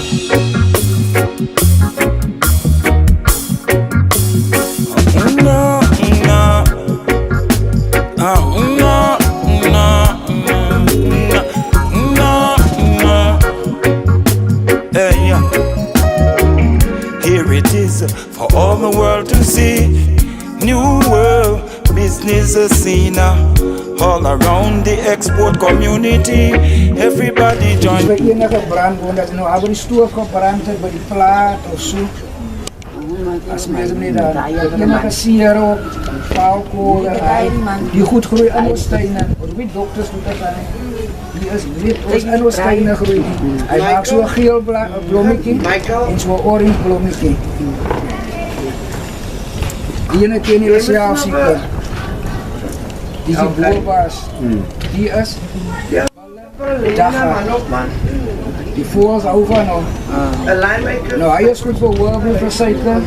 Here it is for all the world to see. New world business scene all around the export community. Everybody join. By enige brand word dat nou al die stoof gebrand het by die plaat of so. As mense nie daar enige siroop, valkool, die goed groei in ons tuine. Ons weet dokters moet dit aan. Die is net ons in ons tuine groei. Hy maak so 'n geel blommetjie en so 'n orange blommetjie. Die ene ken jy self seker. Die is boerbaas. Die is die voels hou van hom. Nou, hy is goed vir hoorboel, vir suiker.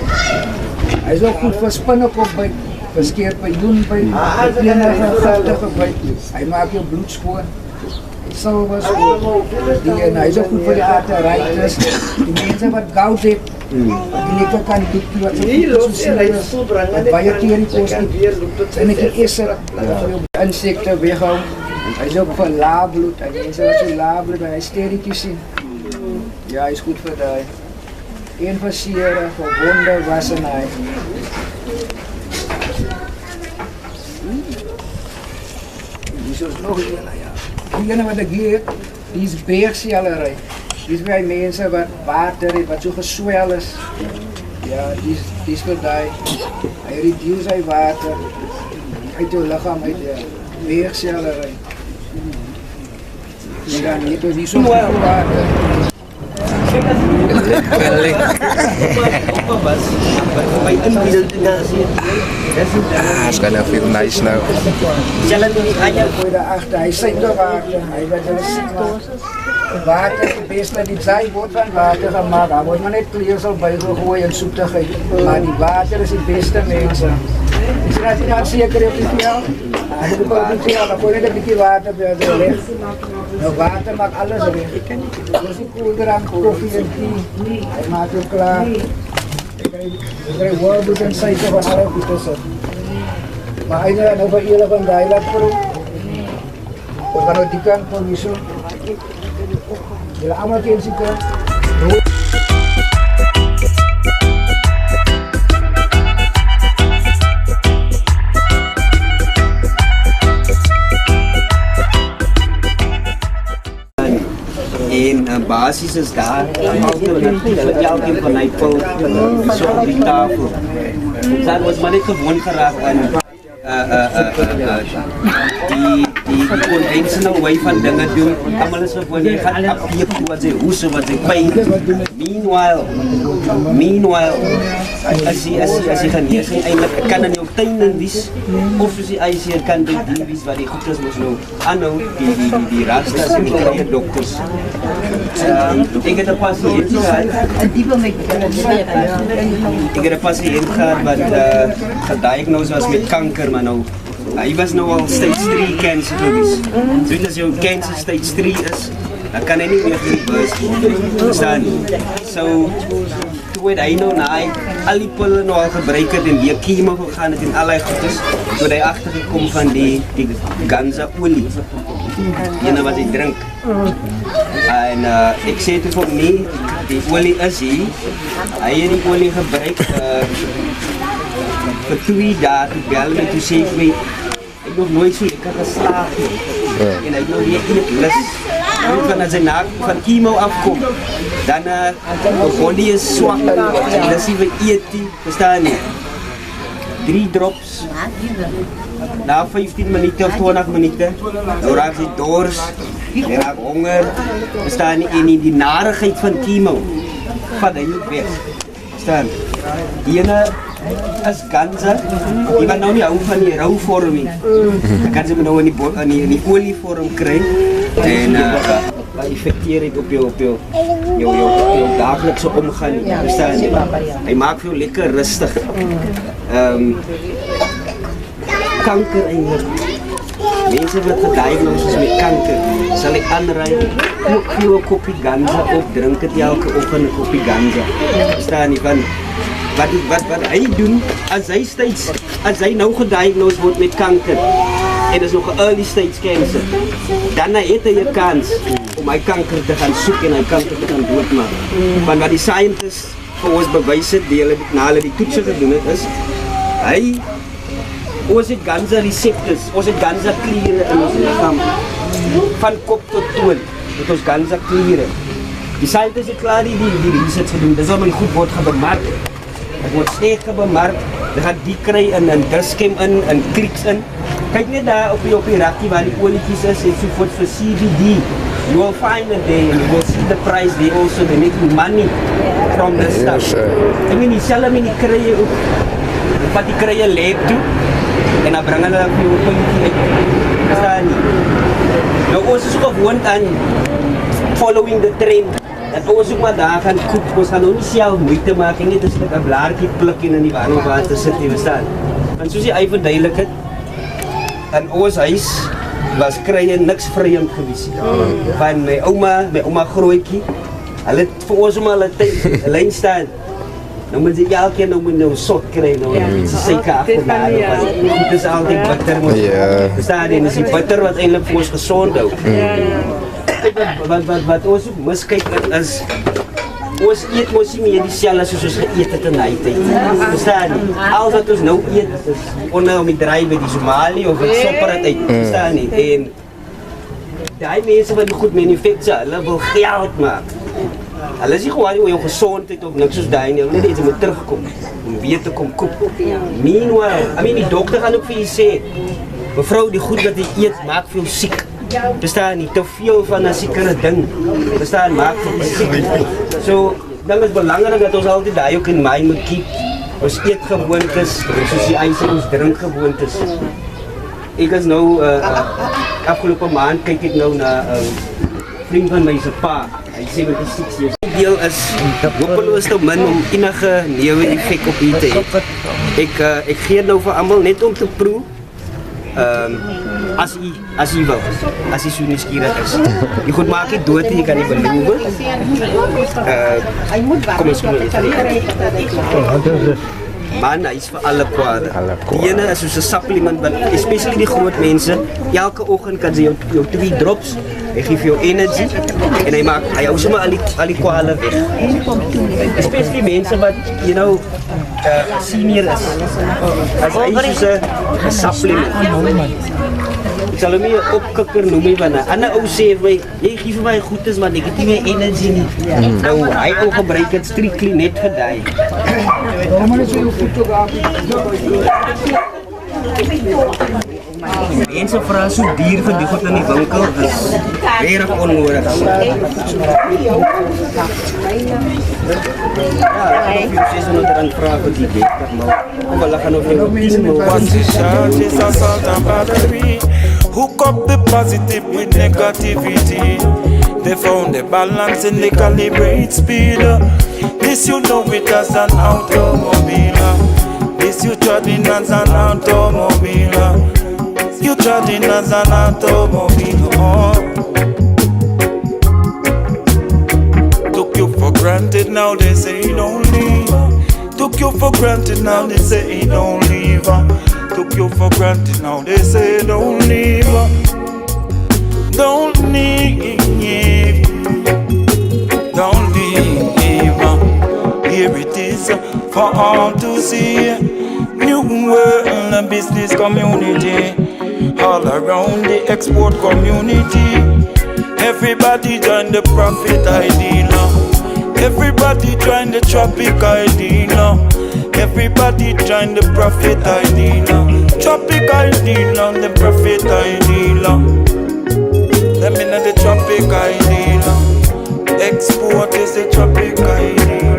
Hy is ook goed vir spinnekop byt, vir skeerpioen byt, vir enige giftige byt. Hy maak jou bloed skoon. Silver skoon. Hy is ook goed vir die arteritis. Die mense wat gout het, die lekker kan doen wat wat baie keer die kost het. En ek is er insekte weghou. Hy is ook vir laabloed. En mense wat so laabloed, hy sterretjies sien. Ja, hy is goed vir die. Een vir sere, vir wonde, was en hy. Hier is nog een, ja. Die ene wat ek hier het, die is beersellerij. Die is bij mense wat water het, wat so geswel is. Ja, die is vir die. Hy reduce hy water uit jou lichaam, uit die beersellerij. En dan het ons nie so veel water. It's gonna feel nice now. Hy suikerwater, hy wat hulle sien water, die beste die zij wordt van water gemaakt. Daar wordt maar net kleersel bij gegooid en zoetigheid. Maar die water is het beste mensen. Is er niet aan zeker op die veld? Als je op die veld, dan gooi je een beetje water bij de weg. Nou, water maakt alles weg. Dus die koeldrank, koffie en thee, hij maakt het klaar. Ik krijg worteldoet en suiker van alle tussen. Maar hij is nou voor jullie van die laat proef. We gaan nou die kant van die zo. Jullie allemaal keer zitten. En basis is daar, natuurlijk elke van die pul, zo op die tafel. Dat was maar niet gewoon geraakt aan die conventional way van dingen doen. Allemaal is gewoon, je gaat afgeven wat ze hoesen, wat ze pijn. Meanwhile, als je geneesing eigenlijk kan in jouw tuin in wies, of als je kan die wies waar die goed is, moest nou aanhouden, die rastas en die kleine dokters. Ik heb een patiënt gehad. Ik heb een patiënt gehad wat gediagnosed was met kanker, maar nou, hij was nou al stage 3 cancer geweest. Dus als jouw cancer stage 3 is, dan kan hij niet meer verstaan. So, toen werd hij nou na al die pillen nou al gebruikt en die chemo gegaan het en allerlei goedes, toen hij achtergekomen van die ganza olie. Je wat hij drinkt. En ik zei toen van nee, die olie is hier. Hij heeft die olie gebruikt voor 2 dagen. Toen belde me, toen zei ik me, ik heb nog nooit zo lekker geslapen. En ik heb nog niet lust. Als hij van chemo afkomt, dan begon hij zwak. En dan zien we eten, verstaan je? 3 drops. Na 15 minuten of 20 minuten, dan raakt hij dorst, hij raakt honger. Verstaan je? En in die narigheid van chemo, van hij ook weg. Verstaan je? Die ene is ganzen, die kan nou niet houden van die rauwvorming. Dan kan ze me nou in die olievorm krijgen. En dat effecteert het op jouw dagelijkse omgang. Verstaan je? Hij maakt veel lekker rustig. Kanker eigenlijk. mense wat gediagnoseer is met kanker, sal ek aanraai, kook gou 'n koppie ganja op, drink dit elke oggend 'n koppie ganja. Verstaan nie, want wat hy doen, as hy nou gediagnoseer word met kanker, en is nog 'n early stage cancer, dan het hy 'n kans om hy kanker te gaan soek en hy kanker te gaan doodmaak. Want wat die scientists vir ons bewys het, na hulle die toetse gedoen het, is, ons het ganja receptors, ons het ganja kliere in ons lichaam, van kop tot toon, het ons ganja kliere. Die scientists het klaar die research gedoen, dis waarom hy goed word gebemark. Het word steeds gebemark, hy gaan die kry in Dischem in Krieks in. Kijk net daar op die rakkie waar die olietjies is en sovoort vir CBD. You will find it there and you will see the price there also. They're making money from this stuff. I mean, dieselfde met die krye ook. Wat die krye lab toe en dan bring hulle vir jou olietjie uit. Verstaan nie? Nou ons is gewoond aan following the trend. Dat ons ook maar daar gaan koop. Ons gaan nou nie self moeite maak en net as ek 'n blaartjie pluk en in die warm water sit, jy verstaan. Want soos die verduidelik het, in ons huis was krye niks vreemd gewees. Van my ouma grootjie, hulle het vir ons om hulle tyd 'n lyn staan. Nou moet jy elke keer nou sot kry, nou iets suiker agterna. Dit is altyd bitter moet. Verstaan jy, dis die bitter wat eintlik vir ons gesond hou. Wat ons miskyk is, ons eet mos nie meer dieselfde soos ons geëet het in die tyd. Verstaan nie? Al wat ons nou eet is onder om die draai by die Somali of het sopper het uit. Verstaan nie? En die mense wat die goed manufacture, hulle wil geld maak. Hulle is nie gewoon oor jou gezondheid of niks soos die nie. Hulle net iets moet terugkom, om weer te kom koop. Meanwhile, die dokter gaan ook vir jy sê, mevrou, die goed wat jy eet, maak veel siek. Verstaan nie, te veel van 'n sekere ding. Verstaan, maak vir siek. So, dan is belangrik dat ons altyd daai ook in mind moet keep. Ons eetgewoontes, soos die eise ons drinkgewoontes. Ek is nou, afgelope maand kyk ek nou na vriend van my se pa. Hy 76 years. Die deel is hopeloos te min om enige neeweffek op hier te hê. Ek gee nou vir almal net om te proe. As jy wil, as jy so nuuskierig is. Jy goed maak nie dood nie, jy kan nie beloof. Kom eens kom. Man, hy is vir alle kwade. Die ene is soos 'n supplement, wat especially die groot mense, elke oggend kan jy jou 2 drops, hy gee vir jou energy en hy hou sommer al die kwale weg. Especially mense wat, senior is. As hy soos 'n supplement. Ek sal hom nie 'n opkikker noem nie, want 'n ander ou sê vir my, jy gee vir my goedes maar ek het nie meer energie nie. Nou, hy ou gebruik dit strictly net vir die. Mense vra so duur vir die goed in die winkel, is regtig onnodig. Hook up the positive with negativity. They found the balance in the calibrate speed. This you know it as an automobile. This you driving as an automobile. You driving as an automobile. Took you for granted, now they say don't leave. Took you for granted, now they say don't leave. Took you for granted, now they say don't leave. Don't leave. Don't leave. Here it is for all to see. New world business community, all around the export community. Everybody join the profit idea. Everybody join the tropic idea. Everybody join the profit idea. Tropic idea, the profit idea. Let me know the tropic idea. Export is the tropic idea.